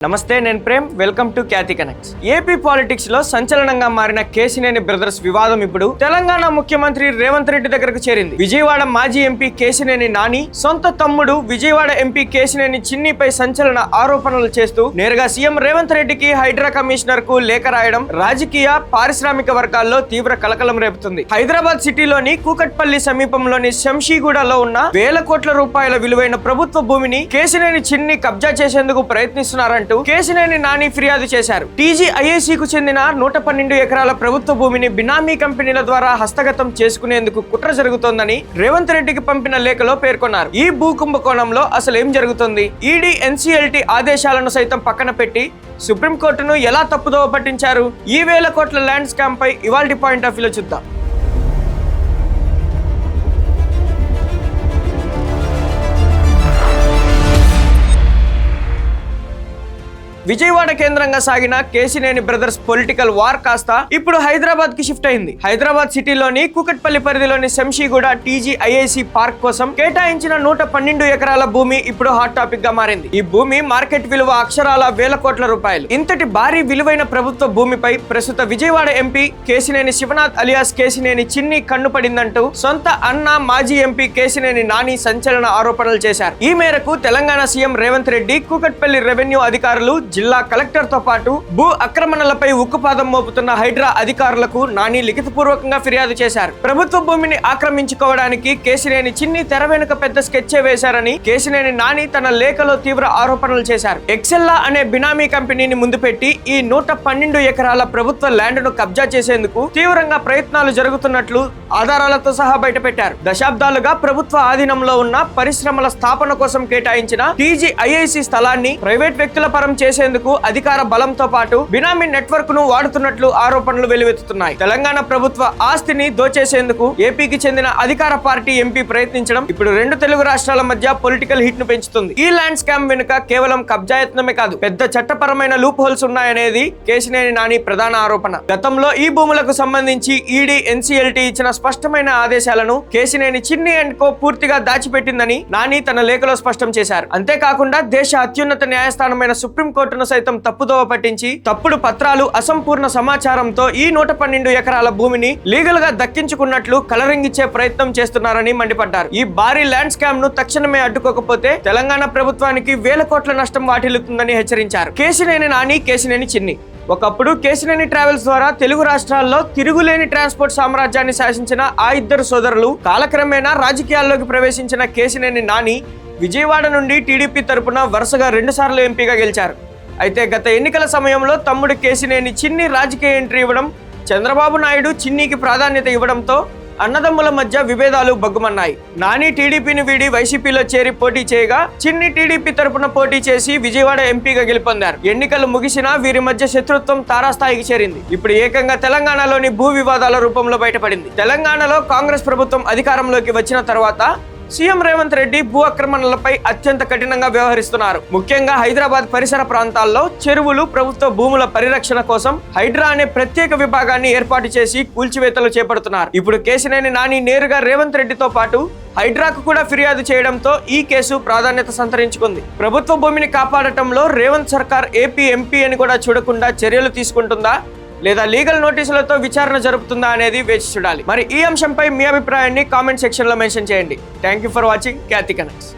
నమస్తే, నేను Prem. Welcome to Khyati connects. AP politics లో సంచలనంగా మారిన కేశినేని బ్రదర్స్ వివాదం ఇప్పుడు తెలంగాణ ముఖ్యమంత్రి రేవంత్ రెడ్డి దగ్గరకు చేరింది. విజయవాడ మాజీ ఎంపీ కేశినేని నాని సొంత తమ్ముడు విజయవాడ ఎంపీ కేశినేని చిన్నిపై సంచలన ఆరోపణలు చేస్తూ నేరుగా సీఎం రేవంత్ రెడ్డికి హైడ్రా కమిషనర్ కు లేఖ రాయడం రాజకీయ పారిశ్రామిక వర్గాల్లో తీవ్ర కలకలం రేపుతుంది. హైదరాబాద్ సిటీలోని కూకట్పల్లి సమీపంలోని శంషీగూడలో ఉన్న వేల కోట్ల రూపాయల విలువైన ప్రభుత్వ భూమిని కేశినేని చిన్ని కబ్జా చేసేందుకు ప్రయత్నిస్తున్నారంటూ కేశినేని నాని ఫిర్యాదు చేశారు. టీజీఐఏసీకు చెందిన 112 ఎకరాల ప్రభుత్వ భూమిని బినామీ కంపెనీల ద్వారా హస్తగతం చేసుకునేందుకు కుట్ర జరుగుతోందని రేవంత్ రెడ్డికి పంపిన లేఖలో పేర్కొన్నారు. ఈ భూ కుంభకోణంలో అసలు ఏం జరుగుతుంది? ఈడీ ఎన్సీఎల్టీ ఆదేశాలను సైతం పక్కన పెట్టి సుప్రీంకోర్టును ఎలా తప్పుదోవ పట్టించారు? ఈ వేల కోట్ల ల్యాండ్ స్కామ్ పై ఇవాల్టి పాయింట్ ఆఫ్ వ్యూలో చూద్దాం. విజయవాడ కేంద్రంగా సాగిన కేశినేని బ్రదర్స్ పొలిటికల్ వార్ కాస్త ఇప్పుడు హైదరాబాద్ కి షిఫ్ట్ అయింది. హైదరాబాద్ సిటీలోని కూకట్పల్లి పరిధిలోని శంషీగూడ టీజీఐఏసీ పార్క్ కోసం కేటాయించిన 112 ఎకరాల భూమి ఇప్పుడు హాట్ టాపిక్ గా మారింది. ఈ భూమి మార్కెట్ విలువ అక్షరాల వేల కోట్ల రూపాయలు. ఇంతటి భారీ విలువైన ప్రభుత్వ భూమిపై ప్రస్తుత విజయవాడ ఎంపీ కేశినేని శివనాథ్ అలియాస్ కేశినేని చిన్ని కన్ను పడిందంటూ సొంత అన్న మాజీ ఎంపీ కేశినేని నాని సంచలన ఆరోపణలు చేశారు. ఈ మేరకు తెలంగాణ సీఎం రేవంత్ రెడ్డి కూకట్పల్లి రెవెన్యూ అధికారులు, జిల్లా కలెక్టర్ తో పాటు భూ ఆక్రమణలపై ఉక్కుపాదం మోపుతున్న హైడ్రా అధికారులకు నాని లిఖితపూర్వకంగా ఫిర్యాదు చేశారు. ప్రభుత్వ భూమిని ఆక్రమించుకోవడానికి కేశినేని చిన్ని తెర వెనుక పెద్ద స్కెచ్చే వేశారని కేశినేని నాని తన లేఖలో తీవ్ర ఆరోపణలు చేశారు. ఎక్సెల్లా అనే బినామీ కంపెనీని ముందు పెట్టి ఈ 112 ఎకరాల ప్రభుత్వ ల్యాండ్ ను కబ్జా చేసేందుకు తీవ్రంగా ప్రయత్నాలు జరుగుతున్నట్లు ఆధారాలతో సహా బయటపెట్టారు. దశాబ్దాలుగా ప్రభుత్వ ఆధీనంలో ఉన్న పరిశ్రమల స్థాపన కోసం కేటాయించిన టీజీఐఏసీ స్థలాన్ని ప్రైవేట్ వ్యక్తుల పరం చేసేందుకు అధికార బలంతో పాటు బినామీ నెట్వర్క్ ను వాడుతున్నట్లు ఆరోపణలు వెలువెత్తుతున్నాయి. తెలంగాణ ప్రభుత్వ ఆస్తిని దోచేసేందుకు ఏపీకి చెందిన అధికార పార్టీ ఎంపీ ప్రయత్నించడం ఇప్పుడు రెండు తెలుగు రాష్ట్రాల మధ్య పొలిటికల్ హిట్ ను పెంచుతుంది. ఈ ల్యాండ్ స్కామ్ వెనుక కేవలం కబ్జాయత్నమే కాదు, పెద్ద చట్టపరమైన లూప్ హోల్స్ ఉన్నాయనేది కేశినేని నాని ప్రధాన ఆరోపణ. గతంలో ఈ భూములకు సంబంధించి ఈడీ ఎన్సీఎల్టీ ఇచ్చిన స్పష్టమైన ఆదేశాలను కేశినేని చిన్ని అండ్ కో పూర్తిగా దాచిపెట్టిందని నాని తన లేఖలో స్పష్టం చేశారు. అంతేకాకుండా దేశ అత్యున్నత న్యాయస్థానమైన సుప్రీంకోర్టును సైతం తప్పుదోవ పట్టించి తప్పుడు పత్రాలు, అసంపూర్ణ సమాచారంతో ఈ 112 ఎకరాల భూమిని లీగల్ గా దక్కించుకున్నట్లు కలరింగ్ ఇచ్చే ప్రయత్నం చేస్తున్నారని మండిపడ్డారు. ఈ భారీ ల్యాండ్ స్కామ్ ను తక్షణమే అడ్డుకోకపోతే తెలంగాణ ప్రభుత్వానికి వేల కోట్ల నష్టం వాటిల్లుతుందని హెచ్చరించారు. కేశినేని నాని, కేశినేని చిన్ని ఒకప్పుడు కేశినేని ట్రావెల్స్ ద్వారా తెలుగు రాష్ట్రాల్లో తిరుగులేని ట్రాన్స్పోర్ట్ సామ్రాజ్యాన్ని శాసించిన ఆ ఇద్దరు సోదరులు కాలక్రమేణా రాజకీయాల్లోకి ప్రవేశించిన కేశినేని నాని విజయవాడ నుండి టీడీపీ తరపున వరుసగా 2 సార్లు ఎంపీగా గెలిచారు. అయితే గత ఎన్నికల సమయంలో తమ్ముడు కేశినేని చిన్ని రాజకీయ ఎంట్రీ ఇవ్వడం, చంద్రబాబు నాయుడు చిన్నికి ప్రాధాన్యత ఇవ్వడంతో అన్నదమ్ముల మధ్య విభేదాలు బగ్గుమన్నాయి. నాని టీడీపీని వీడి వైసీపీలో చేరి పోటీ చేయగా చిన్ని టీడీపీ తరపున పోటీ చేసి విజయవాడ ఎంపీగా గెలుపొందారు. ఎన్నికలు ముగిసినా వీరి మధ్య శత్రుత్వం తారాస్థాయికి చేరింది. ఇప్పుడు ఏకంగా తెలంగాణలోని భూ వివాదాల రూపంలో బయటపడింది. తెలంగాణలో కాంగ్రెస్ ప్రభుత్వం అధికారంలోకి వచ్చిన తర్వాత సీఎం రేవంత్ రెడ్డి భూ ఆక్రమణలపై అత్యంత కఠినంగా వ్యవహరిస్తున్నారు. ముఖ్యంగా హైదరాబాద్ పరిసర ప్రాంతాల్లో చెరువులు, ప్రభుత్వ భూముల పరిరక్షణ కోసం హైడ్రా అనే ప్రత్యేక విభాగాన్ని ఏర్పాటు చేసి కూల్చివేతలు చేపడుతున్నారు. ఇప్పుడు కేశినేని నాని నేరుగా రేవంత్ రెడ్డితో పాటు హైడ్రాకు కూడా ఫిర్యాదు చేయడంతో ఈ కేసు ప్రాధాన్యత సంతరించుకుంది. ప్రభుత్వ భూమిని కాపాడటంలో రేవంత్ సర్కార్ ఏపీ ఎంపీ అని కూడా చూడకుండా చర్యలు తీసుకుంటుందా లేదా లీగల్ నోటీసులతో విచారణ జరుపుతుందా అనేది వేచి చూడాలి. మరి ఈ అంశంపై మీ అభిప్రాయాన్ని కామెంట్ సెక్షన్ లో మెన్షన్ చేయండి. Thank you for watching Khyati connects.